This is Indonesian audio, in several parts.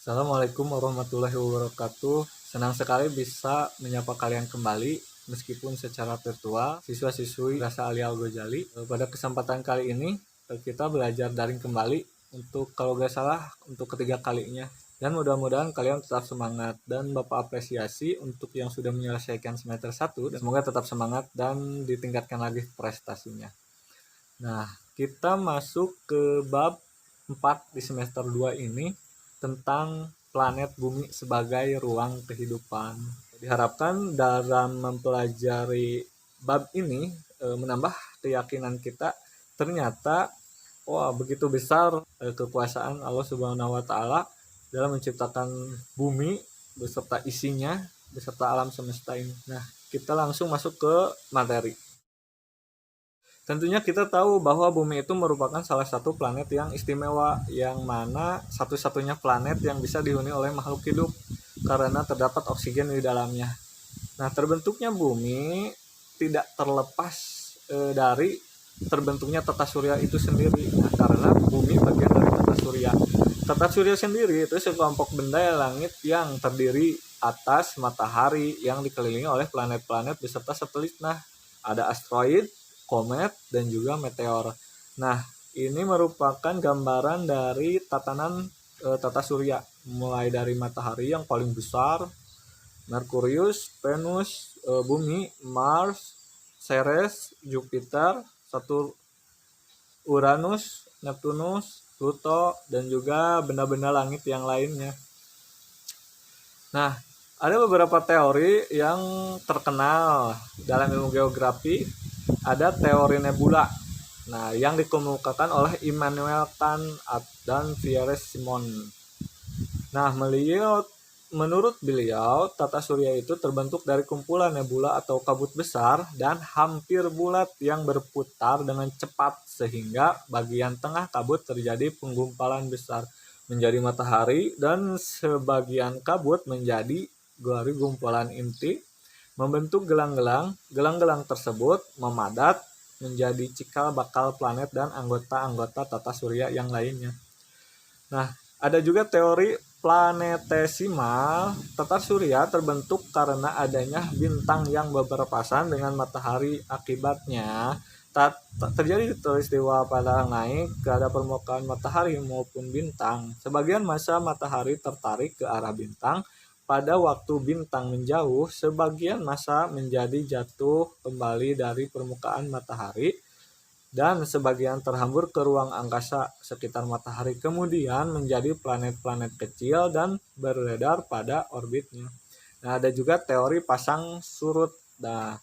Assalamualaikum warahmatullahi wabarakatuh. Senang sekali bisa menyapa kalian kembali meskipun secara virtual. Siswa-siswi Rasa Ali Al-Ghazali. Pada kesempatan kali ini kita belajar daring kembali untuk kalau gak salah untuk ketiga kalinya. Dan mudah-mudahan kalian tetap semangat dan Bapak apresiasi untuk yang sudah menyelesaikan semester 1. Dan semoga tetap semangat dan ditingkatkan lagi prestasinya. Nah, kita masuk ke bab 4 di semester 2 ini tentang planet bumi sebagai ruang kehidupan. Diharapkan dalam mempelajari bab ini menambah keyakinan kita ternyata begitu besar kekuasaan Allah Subhanahu wa taala dalam menciptakan bumi beserta isinya, beserta alam semesta ini. Nah, kita langsung masuk ke materi. Tentunya kita tahu bahwa bumi itu merupakan salah satu planet yang istimewa, yang mana satu-satunya planet yang bisa dihuni oleh makhluk hidup karena terdapat oksigen di dalamnya. Nah, terbentuknya bumi tidak terlepas dari terbentuknya tata surya itu sendiri. Nah, karena bumi bagian dari tata surya. Tata surya sendiri itu sekelompok benda langit yang terdiri atas matahari yang dikelilingi oleh planet-planet beserta satelit. Nah, ada asteroid, komet, dan juga meteor. Nah, ini merupakan gambaran dari tatanan tata surya, mulai dari matahari yang paling besar, Merkurius, Venus, Bumi, Mars, Ceres, Jupiter, Saturn, Uranus, Neptunus, Pluto, dan juga benda-benda langit yang lainnya. Nah, ada beberapa teori yang terkenal dalam ilmu geografi. Ada teori nebula, nah yang dikemukakan oleh Immanuel Kant dan Pierre Simon. Nah, menurut beliau, tata surya itu terbentuk dari kumpulan nebula atau kabut besar dan hampir bulat yang berputar dengan cepat sehingga bagian tengah kabut terjadi penggumpalan besar menjadi matahari dan sebagian kabut menjadi gumpalan inti membentuk gelang-gelang. Gelang-gelang tersebut memadat menjadi cikal bakal planet dan anggota-anggota tata surya yang lainnya. Nah, ada juga teori planetesimal. Tata surya terbentuk karena adanya bintang yang berpapasan dengan matahari. Akibatnya terjadi peristiwa pada naik ke arah permukaan matahari maupun bintang. Sebagian massa matahari tertarik ke arah bintang. Pada waktu bintang menjauh, sebagian massa menjadi jatuh kembali dari permukaan matahari dan sebagian terhambur ke ruang angkasa sekitar matahari, kemudian menjadi planet-planet kecil dan beredar pada orbitnya. Nah, ada juga teori pasang surut. Nah,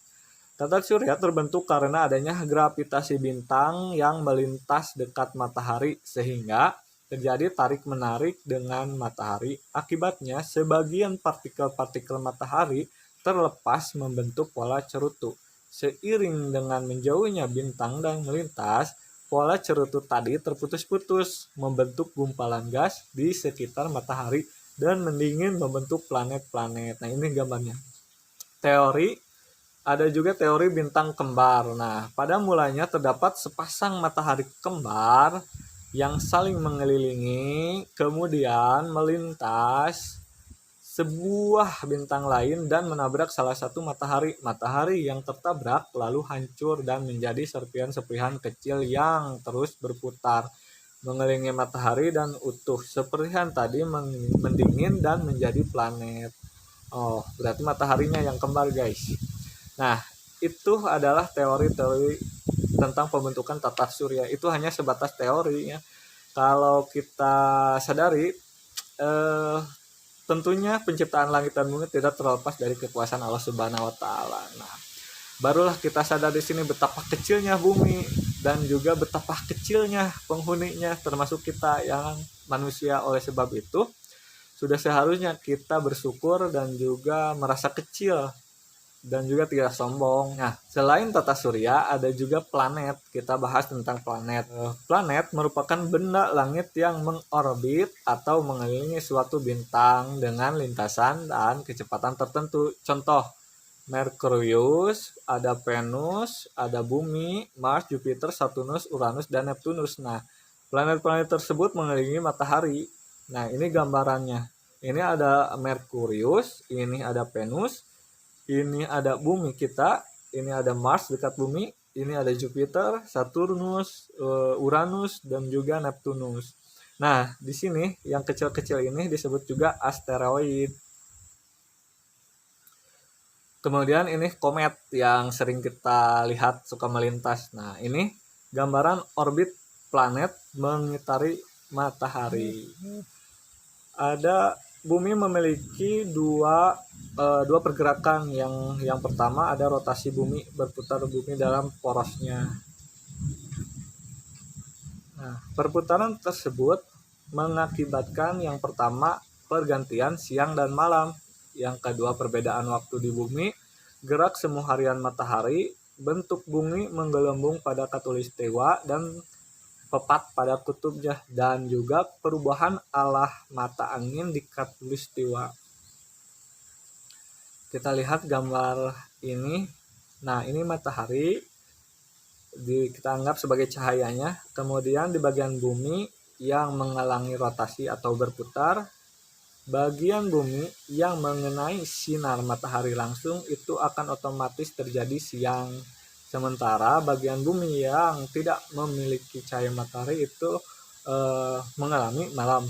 tata surya terbentuk karena adanya gravitasi bintang yang melintas dekat matahari sehingga terjadi tarik-menarik dengan matahari. Akibatnya, sebagian partikel-partikel matahari terlepas membentuk pola cerutu. Seiring dengan menjauhnya bintang dan melintas, pola cerutu tadi terputus-putus, membentuk gumpalan gas di sekitar matahari dan mendingin membentuk planet-planet. Nah, ini gambarnya. Ada juga teori bintang kembar. Nah, pada mulanya terdapat sepasang matahari kembar yang saling mengelilingi, kemudian melintas sebuah bintang lain dan menabrak salah satu matahari. Matahari yang tertabrak lalu hancur dan menjadi serpihan-serpihan kecil yang terus berputar mengelilingi matahari dan utuh. Serpihan tadi mendingin dan menjadi planet. Oh, berarti mataharinya yang kembar, guys. Nah, itu adalah teori-teori tentang pembentukan tata surya. Itu hanya sebatas teori ya. Kalau kita sadari, tentunya penciptaan langit dan bumi tidak terlepas dari kekuasaan Allah Subhanahu wa taala. Nah, barulah kita sadar di sini betapa kecilnya bumi dan juga betapa kecilnya penghuninya termasuk kita yang manusia. Oleh sebab itu, sudah seharusnya kita bersyukur dan juga merasa kecil dan juga tidak sombong. Nah, selain tata surya, ada juga planet. Kita bahas tentang planet. Planet merupakan benda langit yang mengorbit atau mengelilingi suatu bintang dengan lintasan dan kecepatan tertentu. Contoh, Merkurius, ada Venus, ada Bumi, Mars, Jupiter, Saturnus, Uranus, dan Neptunus. Nah, planet-planet tersebut mengelilingi matahari. Nah, ini gambarannya. Ini ada Merkurius, ini ada Venus, ini ada bumi kita, ini ada Mars dekat bumi, ini ada Jupiter, Saturnus, Uranus, dan juga Neptunus. Nah, di sini yang kecil-kecil ini disebut juga asteroid. Kemudian ini komet yang sering kita lihat suka melintas. Nah, ini gambaran orbit planet mengitari matahari. Ada bumi memiliki dua pergerakan. Yang pertama ada rotasi bumi, berputar bumi dalam porosnya. Nah, perputaran tersebut mengakibatkan yang pertama pergantian siang dan malam, yang kedua perbedaan waktu di bumi, gerak semu harian matahari, bentuk bumi menggelembung pada khatulistiwa dan tepat pada kutubnya, dan juga perubahan arah mata angin di khatulistiwa. Kita lihat gambar ini. Nah, ini matahari kita anggap sebagai cahayanya. Kemudian di bagian bumi yang menghalangi rotasi atau berputar, bagian bumi yang mengenai sinar matahari langsung itu akan otomatis terjadi siang. Sementara bagian bumi yang tidak memiliki cahaya matahari itu mengalami malam.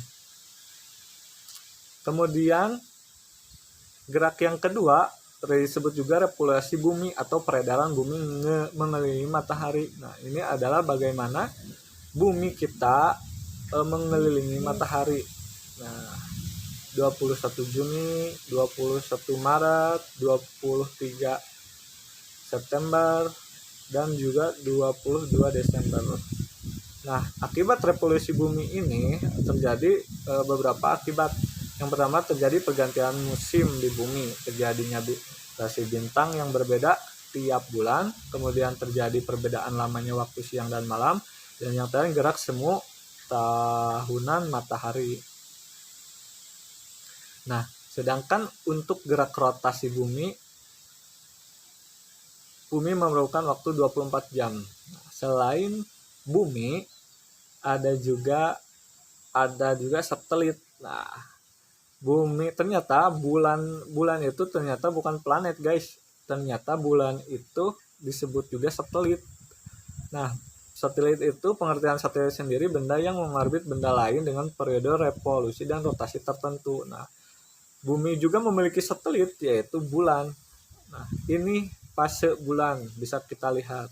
Kemudian gerak yang kedua disebut juga revolusi bumi atau peredaran bumi mengelilingi matahari. Nah, ini adalah bagaimana bumi kita mengelilingi matahari. Nah, 21 Juni, 21 Maret, 23 September, dan juga 22 Desember. Nah, akibat revolusi bumi ini terjadi beberapa akibat. Yang pertama terjadi pergantian musim di bumi, terjadinya rotasi bintang yang berbeda tiap bulan, kemudian terjadi perbedaan lamanya waktu siang dan malam, dan yang terakhir gerak semu tahunan matahari. Nah, sedangkan untuk gerak rotasi bumi memerlukan waktu 24 jam. Nah, selain bumi ada juga satelit. Nah, bumi ternyata bulan itu ternyata bukan planet, guys. Ternyata bulan itu disebut juga satelit. Nah, satelit itu pengertian satelit sendiri benda yang mengorbit benda lain dengan periode revolusi dan rotasi tertentu. Nah, bumi juga memiliki satelit yaitu bulan. Nah, ini fase bulan bisa kita lihat.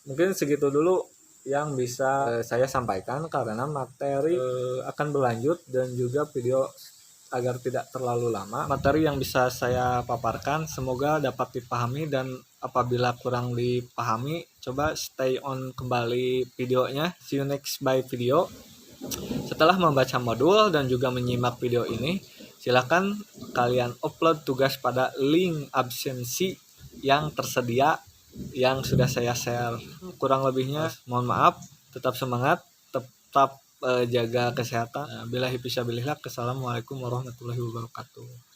Mungkin segitu dulu yang bisa saya sampaikan karena materi akan berlanjut dan juga video agar tidak terlalu lama. Materi yang bisa saya paparkan semoga dapat dipahami, dan apabila kurang dipahami coba stay on kembali videonya. See you next by video. Setelah membaca modul dan juga menyimak video ini, silakan kalian upload tugas pada link absensi yang tersedia yang sudah saya share. Kurang lebihnya mohon maaf, tetap semangat, tetap jaga kesehatan. Billahi fisabilillah. Assalamualaikum warahmatullahi wabarakatuh.